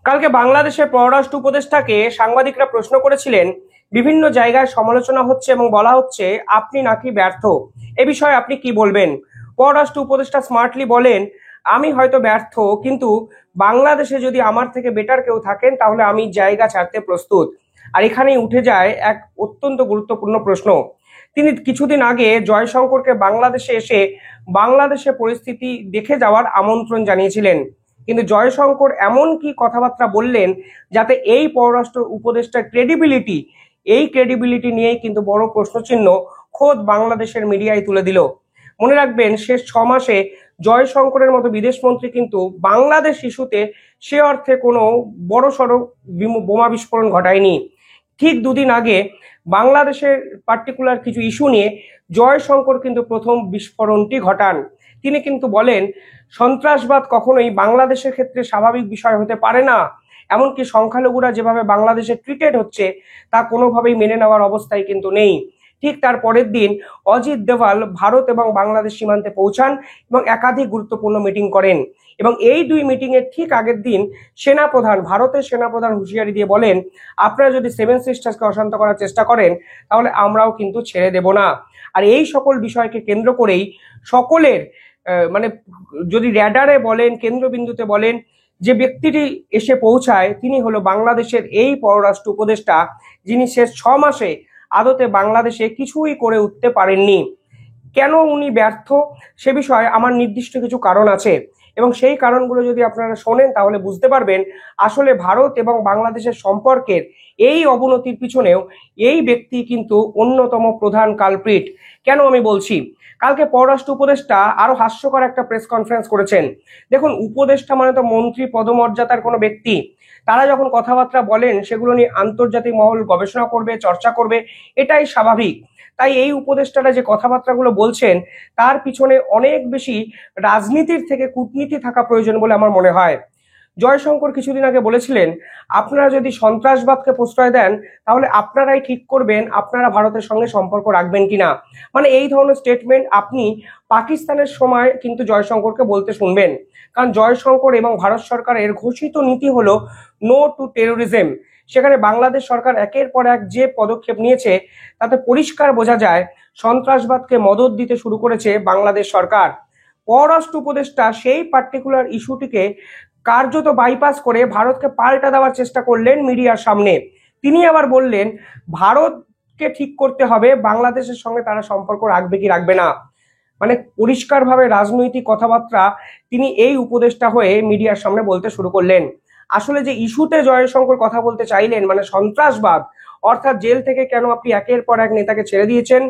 কালকে বাংলাদেশের পররাষ্ট্র উপদেষ্টাকে সাংবাদিকরা প্রশ্ন করেছিলেন, বিভিন্ন জায়গায় সমালোচনা হচ্ছে এবং বলা হচ্ছে আপনি নাকি ব্যর্থ। এ বিষয়ে আপনি কি বলবেন? পররাষ্ট্র উপদেষ্টা স্মার্টলি বলেন, আমি হয়তো ব্যর্থ, কিন্তু বাংলাদেশে যদি আমার থেকে বেটার কেউ থাকেন তাহলে আমি জায়গা ছাড়তে প্রস্তুত। আর এখানেই উঠে যায় এক অত্যন্ত গুরুত্বপূর্ণ প্রশ্ন। তিনি কিছুদিন আগে জয়শঙ্করকে বাংলাদেশে এসে বাংলাদেশের পরিস্থিতি দেখে যাওয়ার আমন্ত্রণ জানিয়েছিলেন, কিন্তু জয়শঙ্কর এমন কি কথাবার্তা বললেন যাতে এই পররাষ্ট্র উপদেষ্টার ক্রেডিবিলিটি নিয়েই কিন্তু বড় প্রশ্নচিহ্ন খোদ বাংলাদেশের মিডিয়ায় তুলে দিল। মনে রাখবেন, শেষ 6 মাসে জয়শঙ্করের মতো বিদেশমন্ত্রী কিন্তু বাংলাদেশ ইস্যুতে সে অর্থে কোনো বড়সড় বোমা বিস্ফোরণ ঘটায়নি। ঠিক দুদিন আগে বাংলাদেশের পার্টিকুলার কিছু ইস্যু নিয়ে জয়শঙ্কর কিন্তু প্রথম বিস্ফোরণটি ঘটান। তিনি কিন্তু বলেন, সন্ত্রাসবাদ কখনোই বাংলাদেশের ক্ষেত্রে স্বাভাবিক বিষয় হতে পারে না, এমনকি সংখ্যালঘুরা যেভাবে বাংলাদেশে ট্রিটেড হচ্ছে তা কোনোভাবেই মেনে নেওয়ার অবস্থায় কিন্তু নেই। ঠিক তার পরের দিন অজিত দেওয়াল ভারত এবং বাংলাদেশ সীমান্তে পৌঁছান এবং একাধিক গুরুত্বপূর্ণ মিটিং করেন, এবং এই দুই মিটিং এর ঠিক আগের দিন ভারতের সেনাপ্রধান হুঁশিয়ারি দিয়ে বলেন, আপনারা যদি সেভেন সিস্টার্সকে অশান্ত করার চেষ্টা করেন তাহলে আমরাও কিন্তু ছেড়ে দেব না। আর এই সকল বিষয়কে কেন্দ্র করেই সকলের মানে যদি র্যাডারে বলেন, কেন্দ্রবিন্দুতে বলেন, যে ব্যক্তিটি এসে পৌঁছায় তিনি হলো বাংলাদেশের এই পররাষ্ট্র উপদেষ্টা, যিনি শেষ 6 মাসে আদতে বাংলাদেশে কিছুই করে উঠতে পারেননি। কেন উনি ব্যর্থ সে বিষয়ে আমার নির্দিষ্ট কিছু কারণ আছে, এবং সেই কারণগুলো যদি আপনারা শোনেন তাহলে বুঝতে পারবেন আসলে ভারত এবং বাংলাদেশের সম্পর্কের এই অবনতির পিছনেও এই ব্যক্তি কিন্তু অন্যতম প্রধান কালপ্রিট। কেন আমি বলছি? কালকে পররাষ্ট্র উপদেষ্টা আরো হাস্যকর একটা প্রেস কনফারেন্স করেছেন। দেখুন, উপদেষ্টা মানে তো মন্ত্রী পদমর্যাদার কোনো ব্যক্তি। তারা যখন কথাবার্তা বলেন সেগুলো নিয়ে আন্তর্জাতিক মহল গবেষণা করবে, চর্চা করবে, এটাই স্বাভাবিক। তাই এই উপদেষ্টারা যে কথাবার্তাগুলো বলছেন তার পিছনে অনেক বেশি রাজনীতির থেকে কূটনীতি থাকা প্রয়োজন বলে আমার মনে হয়। জয়শঙ্কর কিছুদিন আগে বলেছিলেন, আপনারা যদি সন্ত্রাসবাদকে প্রশ্রয় দেন তাহলে আপনারাই ঠিক করবেন আপনারা ভারতের সঙ্গে সম্পর্ক রাখবেন কিনা। মানে এই ধরনের স্টেটমেন্ট আপনি পাকিস্তানের সময় কিন্তু জয়শঙ্করকে বলতে শুনবেন, কারণ জয়শঙ্কর এবং ভারত সরকারের ঘোষিত নীতি হলো নো টু টেরোরিজম। সেখানে বাংলাদেশ সরকার একের পর এক যে পদক্ষেপ নিয়েছে তাতে পরিষ্কার বোঝা যায় সন্ত্রাসবাদকে মদদ দিতে শুরু করেছে বাংলাদেশ সরকার। পররাষ্ট্র উপদেষ্টা সেই পার্টিকুলার ইস্যুটিকে কার্যত বাইপাস করে ভারতকে পাল্টা দেওয়ার চেষ্টা করলেন মিডিয়ার সামনে। তিনি আবার বললেন ভারতকে ঠিক করতে হবে বাংলাদেশের সঙ্গে তারা সম্পর্ক রাখবে কি রাখবে না। মানে পরিষ্কারভাবে রাজনৈতিক কথাবার্তা তিনি এই উপদেষ্টা হয়ে মিডিয়ার সামনে বলতে শুরু করলেন। আসলে যে ইস্যুতে জয়শঙ্কর কথা বলতে চাইলেন, মানে সন্ত্রাসবাদ, অর্থাৎ জেল থেকে কেন আপনি একের পর এক নেতাকে ছেড়ে দিয়েছেন,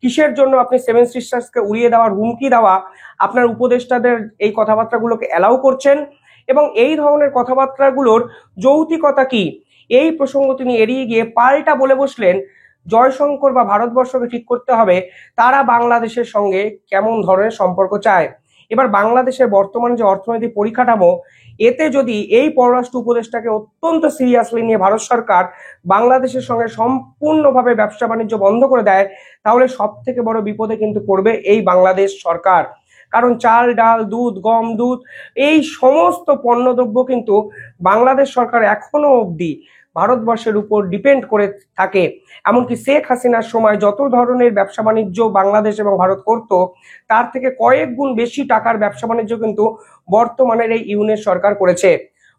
কিসের জন্য আপনি সেভেন সিস্টার্সকে উড়িয়ে দেওয়ার হুমকি দেওয়া আপনার উপদেষ্টাদের এই কথাবার্তাগুলোকে অ্যালাউ করছেন, এবং এই ধরনের কথাবার্তাগুলোর যৌক্তিকতা কি, এই প্রসঙ্গ তিনি এড়িয়ে গিয়ে পাল্টা বলে বসলেন জয়শঙ্কর বা ভারতবর্ষকে ঠিক করতে হবে তারা বাংলাদেশের সঙ্গে কেমন ধরনের সম্পর্ক চায়। এবার বাংলাদেশের বর্তমান যে অর্থনৈতিক পরিকাঠামো, এতে যদি এই পররাষ্ট্র উপদেষ্টাকে অত্যন্ত সিরিয়াসলি নিয়ে ভারত সরকার বাংলাদেশের সঙ্গে সম্পূর্ণভাবে ব্যবসা বাণিজ্য বন্ধ করে দেয় তাহলে সব থেকে বড় বিপদে কিন্তু পড়বে এই বাংলাদেশ সরকার। কারণ চাল, ডাল, দুধ, গম, দুধ, এই সমস্ত পণ্যদ্রব্য কিন্তু বাংলাদেশ সরকার এখনো অবধি ভারতবর্ষের উপর ডিপেন্ড করে থাকে। এমনকি শেখ হাসিনার সময় যত ধরনের ব্যবসা বাণিজ্য বাংলাদেশ এবং ভারত করত তার থেকে কয়েক গুণ বেশি টাকার ব্যবসা বাণিজ্য কিন্তু বর্তমানের এই ইউনিট সরকার করেছে।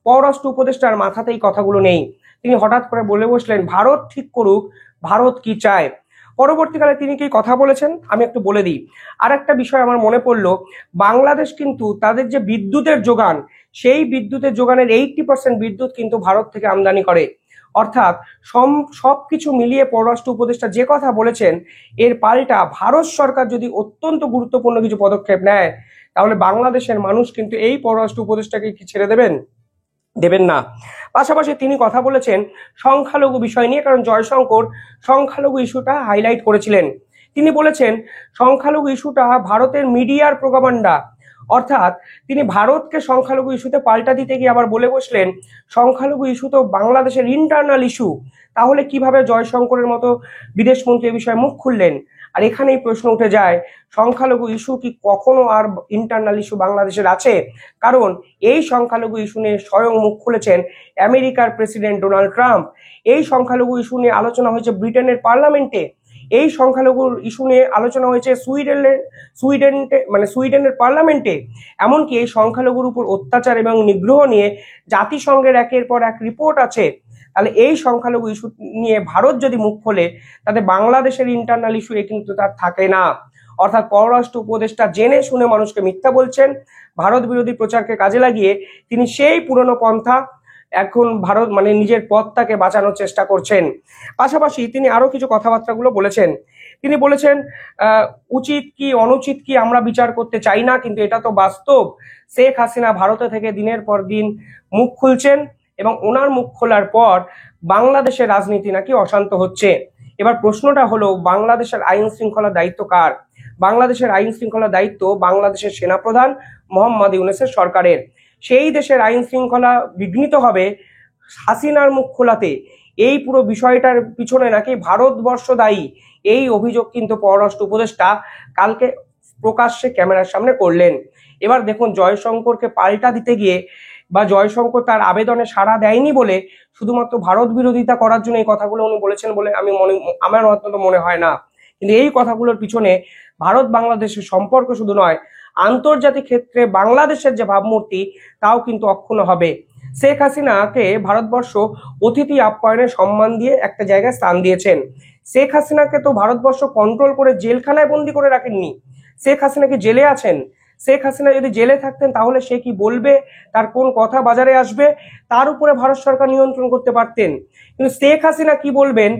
পররাষ্ট্র উপদেষ্টার মাথাতে এই কথাগুলো নেই। তিনি হঠাৎ করে বলে বসলেন ভারত ঠিক করুক ভারত কি চায়। পরবর্তীকালে তিনি কি কথা বলেছেন আমি একটু বলে দিই। আর একটা বিষয় আমার মনে পড়লো, বাংলাদেশ কিন্তু তাদের যে বিদ্যুতের যোগান, সেই বিদ্যুতের যোগানের 80% বিদ্যুৎ কিন্তু ভারত থেকে আমদানি করে। অর্থাৎ সবকিছু মিলিয়ে পররাষ্ট্র উপদেষ্টা যে কথা বলেছেন এর পাল্টা ভারত সরকার যদি অত্যন্ত গুরুত্বপূর্ণ কিছু পদক্ষেপ নেয় তাহলে বাংলাদেশের মানুষ কিন্তু এই পররাষ্ট্র উপদেষ্টাকে কি ছেড়ে দেবেন না। পাশাপাশি তিনি কথা বলেছেন সংখ্যালঘু বিষয় নিয়ে, কারণ জয়শঙ্কর সংখ্যালঘু ইস্যুটা হাইলাইট করেছিলেন। তিনি বলেছেন সংখ্যালঘু ইস্যুটা ভারতের মিডিয়ার প্রোপাগান্ডা, অর্থাৎ তিনি ভারতকে সংখ্যালঘু ইস্যুতে পাল্টা দিতে গিয়ে আবার বলে বসলেন সংখ্যালঘু ইস্যু তো বাংলাদেশের ইন্টারনাল ইস্যু। তাহলে কিভাবে জয়শঙ্করের মতো বিদেশমন্ত্রী এ বিষয়ে মুখ খুললেন? আর এখানেই প্রশ্ন উঠে যায়, সংখ্যালঘু ইস্যু কি কখনো আর ইন্টারনাল ইস্যু বাংলাদেশের আছে? কারণ এই সংখ্যালঘু ইস্যু নিয়ে স্বয়ং মুখ খুলেছেন আমেরিকার প্রেসিডেন্ট ডোনাল্ড ট্রাম্প। এই সংখ্যালঘু ইস্যু নিয়ে আলোচনা হয়েছে ব্রিটেনের পার্লামেন্টে। এই সংখ্যালঘুর ইস্যু নিয়ে আলোচনা হয়েছে সুইডেনের পার্লামেন্টে। এমনকি এই সংখ্যালঘুর উপর অত্যাচার এবং নিগ্রহ নিয়ে জাতিসংঘের একের পর এক রিপোর্ট আছে। তাহলে এই সংখ্যালঘু ইস্যু নিয়ে ভারত যদি মুখ খোলে, তাতে বাংলাদেশের ইন্টারনাল ইস্যু কিন্তু তার থাকে না। অর্থাৎ পররাষ্ট্র উপদেষ্টা জেনে শুনে মানুষকে মিথ্যা বলছেন, ভারত বিরোধী প্রচারকে কাজে লাগিয়ে তিনি সেই পুরনো পন্থা এখন ভারত নিজের পথটাকে বাঁচানোর চেষ্টা করছেন। পাশাপাশি তিনি আরো কিছু কথাবার্তাগুলো বলেছেন। তিনি বলেছেন উচিত কি অনুচিত কি আমরা বিচার করতে চাই না, কিন্তু এটা তো বাস্তব। শেখ হাসিনা ভারতে থেকে দিনের পর দিন মুখ খুলছেন এবং ওনার মুখ খোলার পর বাংলাদেশের রাজনীতি নাকি অশান্ত হচ্ছে। এবার প্রশ্নটা হলো, বাংলাদেশের আইন শৃঙ্খলার দায়িত্ব কার? বাংলাদেশের আইন শৃঙ্খলার দায়িত্ব বাংলাদেশের সেনাপ্রধান মোহাম্মদ ইউনূসের সরকারের। সেই দেশের আইন শৃঙ্খলা বিঘ্নিত হবে হাসিনার মুখ খোলাতে। এই পুরো বিষয়টার পিছনে নাকি ভারতবর্ষ দায়ী, এই অভিযোগ কিন্তু পররাষ্ট্র উপদেষ্টা কালকে প্রকাশ্যে ক্যামেরার সামনে করলেন। এবার দেখুন, জয়শঙ্করকে পাল্টা দিতে গিয়ে বা জয়শঙ্কর তার আবেদনে সাড়া দেয়নি বলে শুধুমাত্র ভারত বিরোধিতা করার জন্য এই কথাগুলো উনি বলেছেন বলে আমার অন্তত মনে হয় না। কিন্তু এই কথাগুলোর পিছনে ভারত বাংলাদেশের সম্পর্ক শুধু নয়, আন্তর্জাতিক ক্ষেত্রে বাংলাদেশের যে ভাবমূর্তি তাও কিন্তু অক্ষুণ্ণ হবে। শেখ হাসিনাকে ভারতবর্ষ অতিথি আপ্যায়নে সম্মান দিয়ে একটা জায়গায় স্থান দিয়েছেন। শেখ হাসিনাকে তো ভারতবর্ষ কন্ট্রোল করে জেলখানায় বন্দি করে রাখেননি। শেখ হাসিনা কি জেলে আছেন? শেখ হাসিনা যদি জেলে থাকতেন তাহলে সে কি বলবে, তার কোন কথা বাজারে আসবে, তার উপরে ভারত সরকার নিয়ন্ত্রণ করতে পারতেন। কিন্তু শেখ হাসিনা কি বলবেন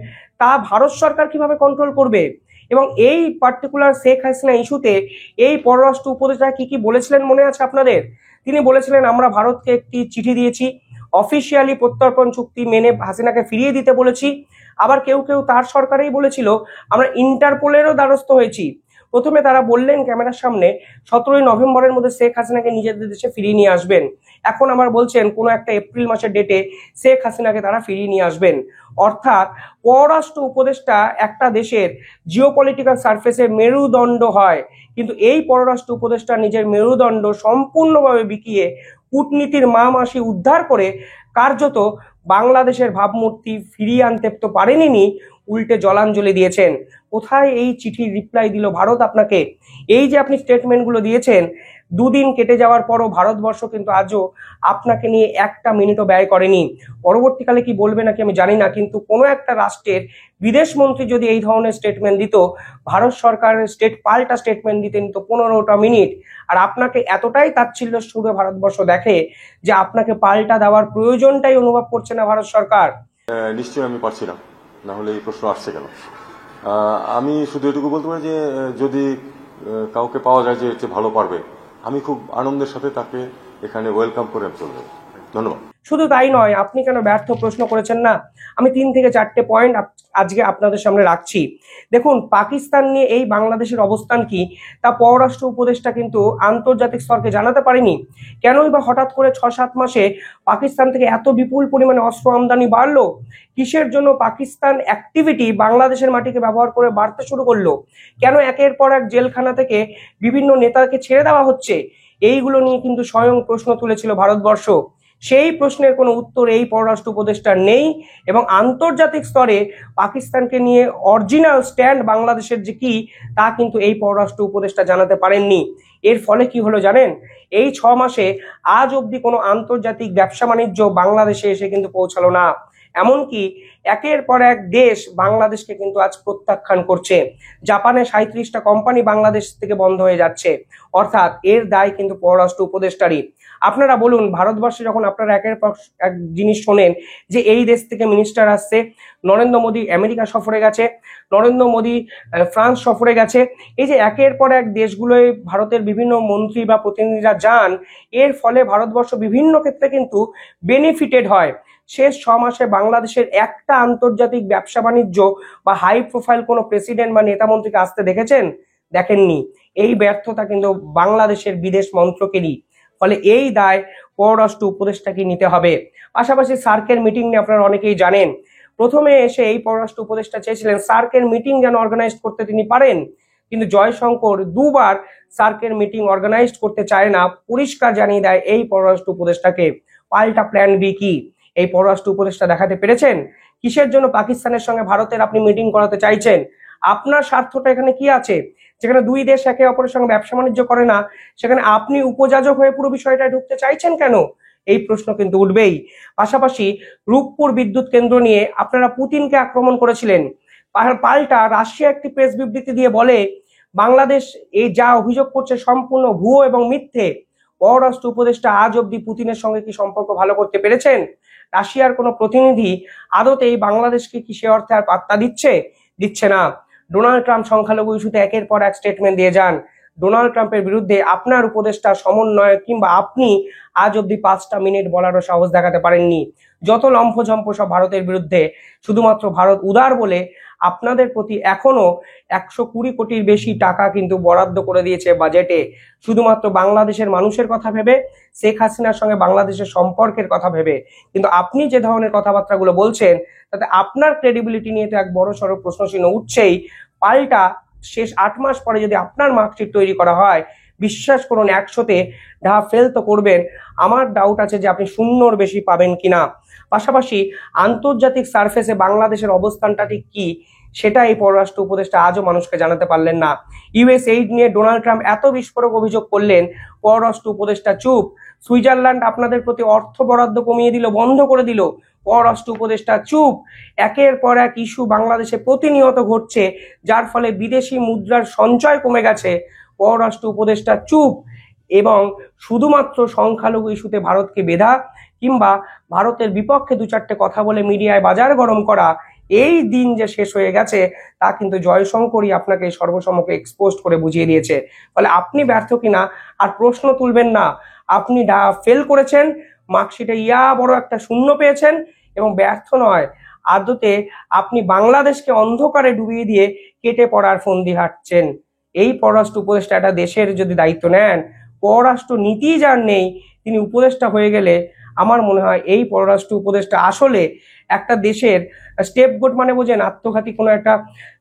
তা ভারত সরকার কিভাবে কন্ট্রোল করবে? এবং এই পার্টিকুলার শেখ হাসিনা ইস্যুতে এই পররাষ্ট্র উপদেষ্টা কি বলেছিলেন মনে আছে আপনাদের? তিনি বলেছিলেন, আমরা ভারতকে একটি চিঠি দিয়েছি, অফিসিয়ালি প্রত্যর্পণ চুক্তি মেনে হাসিনাকে ফিরিয়ে দিতে বলেছি। আবার কেউ কেউ তার সরকারেই বলেছিল আমরা ইন্টারপোলেরও দ্বারস্থ হয়েছি। প্রথমে তারা বললেন ক্যামেরার সামনে 17ই নভেম্বরের মধ্যে শেখ হাসিনাকে নিজেদের দেশে ফিরিয়ে নিয়ে আসবেন। এখন আবার বলছেন কোনো একটা এপ্রিল মাসের ডেটে শেখ হাসিনাকে তারা ফিরিয়ে নিয়ে আসবেন। অর্থাৎ পররাষ্ট্র উপদেষ্টা একটা দেশের জিওপলিটিক্যাল সারফেসে মেরুদণ্ড হয়, কিন্তু এই পররাষ্ট্র উপদেষ্টা নিজের মেরুদণ্ড সম্পূর্ণভাবে বিকিয়ে কূটনীতির মা মাসি উদ্ধার করে কার্যত বাংলাদেশের ভাবমূর্তি ফিরিয়ে আনতে তো পারেনি, উল্টে জলাঞ্জলি দিয়েছেন। কোথায় এই চিঠির রিপ্লাই দিল ভারত আপনাকে? এই যে আপনি স্টেটমেন্টগুলো দিয়েছেন, দুদিন কেটে যাওয়ার পরও ভারতবর্ষ কিন্তু আজও আপনাকে নিয়ে একটা মিনিটও ব্যয় করেনি। পরবর্তীকালে কি বলবে নাকি আমি জানি না, কিন্তু কোনো একটা রাষ্ট্রের বিদেশ মন্ত্রী যদি এই ধরনের স্টেটমেন্ট দিত, ভারত সরকারের পাল্টা স্টেটমেন্ট দিতে নিত 15টা মিনিট। আর আপনাকে এতটাই তাচ্ছিল্য সুরে ভারতবর্ষ দেখে যে আপনাকে পাল্টা দেওয়ার প্রয়োজনটাই অনুভব করছে না ভারত সরকার। নিশ্চয়ই আমি পারছি না, না হলে এই প্রশ্ন আসছে কেন? আমি শুধু এটুকু বলতে পারি যে যদি কাউকে পাওয়া যায় যে এর ভালো পারবে, আমি খুব আনন্দের সাথে তাকে এখানে ওয়েলকাম করে চলে যাব। ধন্যবাদ। শুধু তাই নয়, আপনি কেন ব্যর্থ প্রশ্ন করেছেন না? আমি 3 থেকে 4টে পয়েন্ট আজকে আপনাদের সামনে রাখছি। দেখুন, পাকিস্তান নিয়ে এই বাংলাদেশের অবস্থান কি তা পররাষ্ট্র উপদেষ্টা কিন্তু আন্তর্জাতিক স্তরকে জানাতে পারেনি। কেনই বা হঠাৎ করে 6-7 মাসে পাকিস্তান থেকে এত বিপুল পরিমাণে অস্ত্র আমদানি বাড়লো? কিসের জন্য পাকিস্তান অ্যাক্টিভিটি বাংলাদেশের মাটিকে ব্যবহার করে বাড়তে শুরু করলো? কেন একের পর এক জেলখানা থেকে বিভিন্ন নেতাকে ছেড়ে দেওয়া হচ্ছে? এইগুলো নিয়ে কিন্তু স্বয়ং প্রশ্ন তুলেছিল ভারতবর্ষ। সেই প্রশ্নের কোনো উত্তর এই পররাষ্ট্র উপদেষ্টার নেই, এবং আন্তর্জাতিক স্তরে পাকিস্তানকে নিয়ে অরিজিনাল স্ট্যান্ড বাংলাদেশের যে কি তা কিন্তু এই পররাষ্ট্র উপদেষ্টা জানাতে পারেননি। এর ফলে কি হলো জানেন? এই 6 মাসে আজ অবধি কোনো আন্তর্জাতিক ব্যবসা বাণিজ্য বাংলাদেশে এসে কিন্তু পৌঁছালো না। এমনকি একের পর এক দেশ বাংলাদেশকে কিন্তু আজ প্রত্যাখ্যান করছে। জাপানে 37টা কোম্পানি বাংলাদেশ থেকে বন্ধ হয়ে যাচ্ছে। অর্থাৎ এর দায় কিন্তু পররাষ্ট্র উপদেষ্টারই। আপনারা বলুন, ভারতবর্ষে যখন আপনারা একের পর এক জিনিস শোনেন যে এই দেশ থেকে মিনিস্টার আসছে, নরেন্দ্র মোদী আমেরিকা সফরে গেছে, নরেন্দ্র মোদী ফ্রান্স সফরে গেছে, এই যে একের পর এক দেশগুলোয় ভারতের বিভিন্ন মন্ত্রী বা প্রতিনিধিরা যান, এর ফলে ভারতবর্ষ বিভিন্ন ক্ষেত্রে কিন্তু বেনিফিটেড হয়। শেষ 6 মাসে বাংলাদেশের একটা আন্তর্জাতিক ব্যবসা বাণিজ্য বা হাই প্রোফাইল কোনো প্রেসিডেন্ট বা নেতা মন্ত্রীকে আসতে দেখেছেন? দেখেননি। এই ব্যর্থতা কিন্তু বাংলাদেশের বিদেশ মন্ত্রকেরই। ফলে এই দায় পররাষ্ট্র উপদেষ্টাকে নিতে হবে। পাশাপাশি সার্কের মিটিং নিয়ে আপনারা অনেকেই জানেন, প্রথমে এসে এই পররাষ্ট্র উপদেষ্টা চেয়েছিলেন সার্কের মিটিং যেন অর্গানাইজ করতে তিনি পারেন, কিন্তু জয়শঙ্কর দুবার সার্কের মিটিং অর্গানাইজ করতে চায় না, পরিষ্কার জানিয়ে দেয় এই পররাষ্ট্র উপদেষ্টাকে। পাল্টা প্ল্যান বি কি এই পররাষ্ট্র উপদেষ্টা দেখাতে পেরেছেন? কিসের জন্য পাকিস্তানের সঙ্গে ভারতের আপনি মিটিং করাতে চাইছেন? আপনার স্বার্থটা এখানে কি আছে? যেখানে দুই দেশ একে অপরের সঙ্গে ব্যবসা বাণিজ্য করে না, সেখানে আপনি উপযাজক হয়ে পুরো বিষয়টা ঢুকতে চাইছেন কেন? এই প্রশ্ন কিন্তু উঠবেই। পাশাপাশি রূপপুর বিদ্যুৎ কেন্দ্র নিয়ে আপনারা পুতিনকে আক্রমণ করেছিলেন, পাল্টা রাশিয়া একটি প্রেস বিবৃতি দিয়ে বলে বাংলাদেশ এই যা অভিযোগ করছে সম্পূর্ণ ভুয়ো এবং মিথ্যে। পররাষ্ট্র উপদেষ্টা আজ অব্দি পুতিনের সঙ্গে কি সম্পর্ক ভালো করতে পেরেছেন? রাশিয়ার কোনো প্রতিনিধি আদতেই বাংলাদেশকে কি সে অর্থে আর পাত্তা দিচ্ছে না। ডোনাল্ড ট্রাম্প সংখ্যালঘু ইস্যুতে একের পর এক স্টেটমেন্ট দিয়ে যান। ডোনাল্ড ট্রাম্পের বিরুদ্ধে আপনার উপদেষ্টা সমন্বয়ক কিংবা আপনি আজ অব্দি 5টা মিনিট বলারও সাহস দেখাতে পারেননি। যত লম্ফঝম্প সব ভারতের বিরুদ্ধে, শুধুমাত্র ভারত উদার বলে আপনাদের প্রতি এখনো 120 কোটির বেশি টাকা কিন্তু বরাদ্দ করে দিয়েছে বাজেটে, শুধুমাত্র বাংলাদেশের মানুষের কথা ভেবে, শেখ হাসিনার সঙ্গে বাংলাদেশের সম্পর্কের কথা ভেবে। কিন্তু আপনি যে ধরনের কথাবার্তাগুলো বলছেন তাতে আপনার ক্রেডিবিলিটি নিয়ে তো এক বড় সড়ো প্রশ্নচিহ্ন উঠছেই। পাল্টা শেষ 8 মাস পরে যদি আপনার মার্কশিট তৈরি করা হয়, বিশ্বাস করুন 100তে ফেল তো করবেন। আমার ডাউট আছে যে আপনি 0-র বেশি পাবেন কিনা। পাশাপাশি আন্তর্জাতিক সারফেসে বাংলাদেশের অবস্থানটা ঠিক কি সেটা এই পররাষ্ট্র উপদেষ্টা আজও মানুষকে জানাতে পারলেন না। ইউএস এইড নিয়ে ডোনাল্ড ট্রাম্প এত বিস্ফোরক অভিযোগ করলেন, পররাষ্ট্র উপদেষ্টা চুপ। সুইজারল্যান্ড আপনাদের প্রতি অর্থ বরাদ্দ কমিয়ে দিল, বন্ধ করে দিল, পররাষ্ট্র উপদেষ্টা চুপ। একের পর এক ইস্যু বাংলাদেশে প্রতিনিয়ত ঘটছে, যার ফলে বিদেশি মুদ্রার সঞ্চয় কমে গেছে, পররাষ্ট্র উপদেষ্টা চুপ। এবং শুধুমাত্র সংখ্যালঘু ইস্যুতে ভারতকে বেধা কিংবা ভারতের বিপক্ষে 2-4টে কথা বলে মিডিয়ায় বাজার গরম করা, এই দিন যে শেষ হয়ে গেছে তা কিন্তু জয়শঙ্করই আপনাকে সর্বসম্মুখে এক্সপোজ করে বুঝিয়ে দিয়েছে। ফলে আপনি ব্যর্থ কিনা আর প্রশ্ন তুলবেন না। আপনি ফেল করেছেন, মার্কশিটে বড় একটা 0 পেয়েছেন এবং ব্যর্থ নয়, আদতে আপনি বাংলাদেশকে অন্ধকারে ডুবিয়ে দিয়ে কেটে পড়ার ফন্দি হাঁটছেন। এই পররাষ্ট্র উপদেষ্টা একটা দেশের যদি দায়িত্ব নেন, পররাষ্ট্র নীতি যার নেই, তিনি উপদেষ্টা হয়ে গেলে আমার মনে হয় এই পররাষ্ট্র উপদেষ্টা আসলে একটা দেশের স্টেপগোট মানে বোঝেন, আত্মঘাতী কোনো একটা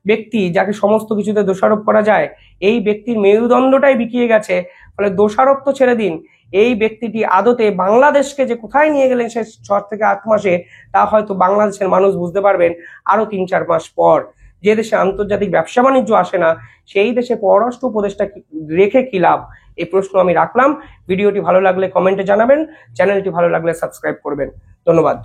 ব্যক্তি যাকে সমস্ত কিছুতে দোষারোপ করা যায়, এই ব্যক্তির মেরুদণ্ডটাই বিকিয়ে গেছে। ফলে দোষারোপ তো ছেড়ে দিন, এই ব্যক্তিটি আদতে বাংলাদেশকে যে কোথায় নিয়ে গেলেন সে 6 থেকে 8 মাসে, তা হয়তো বাংলাদেশের মানুষ বুঝতে পারবেন আরো 3-4 মাস পর। যে দেশে আন্তর্জাতিক ব্যবসা বাণিজ্য আসে না, সেই দেশে পররাষ্ট্র উপদেষ্টা রেখে কি লাভ? এই প্রশ্ন আমি রাখলাম। ভিডিওটি ভালো লাগলে কমেন্টে জানাবেন, চ্যানেলটি ভালো লাগলে সাবস্ক্রাইব করবেন। ধন্যবাদ।